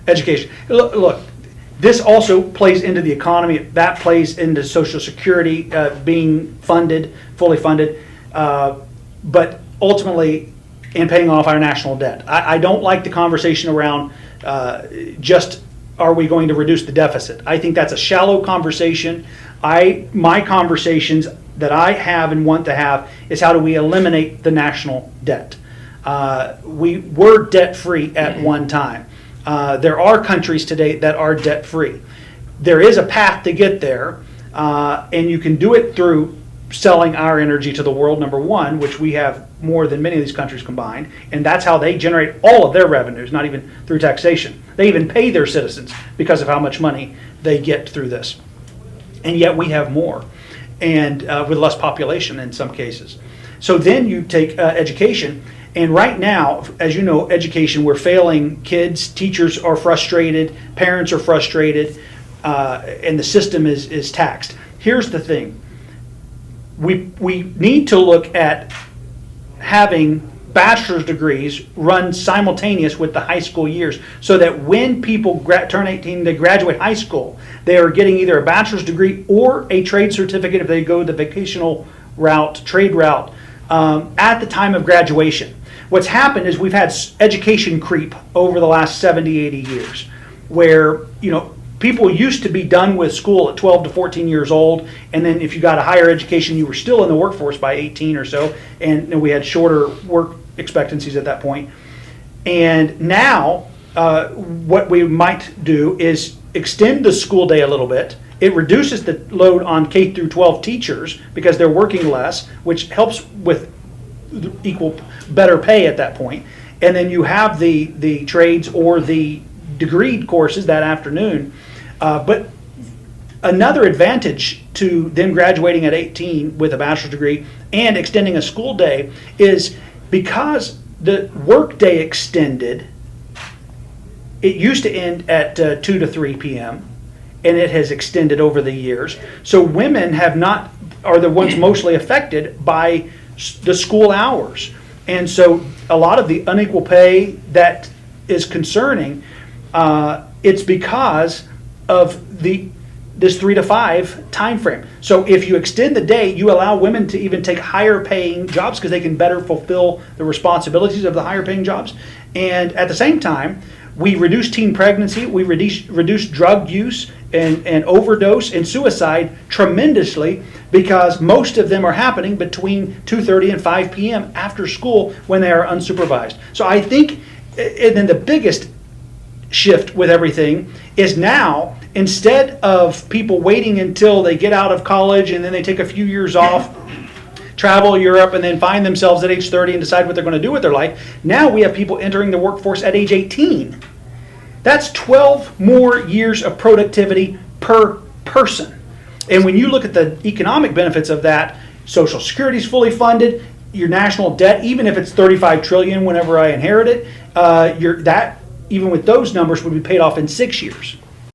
Education. Look, this also plays into the economy. That plays into Social Security being funded, fully funded, but ultimately in paying off our national debt. I don't like the conversation around just are we going to reduce the deficit. I think that's a shallow conversation. My conversations that I have and want to have is how do we eliminate the national debt. We were debt-free at one time. There are countries today that are debt-free. There is a path to get there, and you can do it through selling our energy to the world, number one, which we have more than many of these countries combined, and that's how they generate all of their revenues, not even through taxation. They even pay their citizens because of how much money they get through this. And yet we have more, and with less population in some cases. So then you take education, and right now, as you know, education, we're failing kids, teachers are frustrated, parents are frustrated, and the system is taxed. Here's the thing. We need to look at having bachelor's degrees run simultaneous with the high school years so that when people turn 18, they graduate high school, they are getting either a bachelor's degree or a trade certificate if they go the vocational route, trade route, at the time of graduation. What's happened is we've had education creep over the last 70, 80 years where, people used to be done with school at 12 to 14 years old, and then if you got a higher education, you were still in the workforce by 18 or so, and we had shorter work expectancies at that point. And now, what we might do is extend the school day a little bit. It reduces the load on K through 12 teachers because they're working less, which helps with equal, better pay at that point. And then you have the trades or the degree courses that afternoon. But another advantage to them graduating at 18 with a bachelor's degree and extending a school day is because the work day extended, it used to end at 2 to 3 p.m. and it has extended over the years. So women are the ones mostly affected by the school hours. And so a lot of the unequal pay that is concerning, it's because of this 3 to 5 time frame. So if you extend the day, you allow women to even take higher paying jobs because they can better fulfill the responsibilities of the higher paying jobs. And at the same time, we reduce teen pregnancy, we reduce drug use and overdose and suicide tremendously because most of them are happening between 2:30 and 5 p.m. after school when they are unsupervised. So I think, and then the biggest shift with everything is now, instead of people waiting until they get out of college and then they take a few years off, travel Europe, and then find themselves at age 30 and decide what they're going to do with their life, now we have people entering the workforce at age 18. That's 12 more years of productivity per person. And when you look at the economic benefits of that, Social Security is fully funded, your national debt, even if it's $35 trillion whenever I inherit it, that even with those numbers would be paid off in 6 years.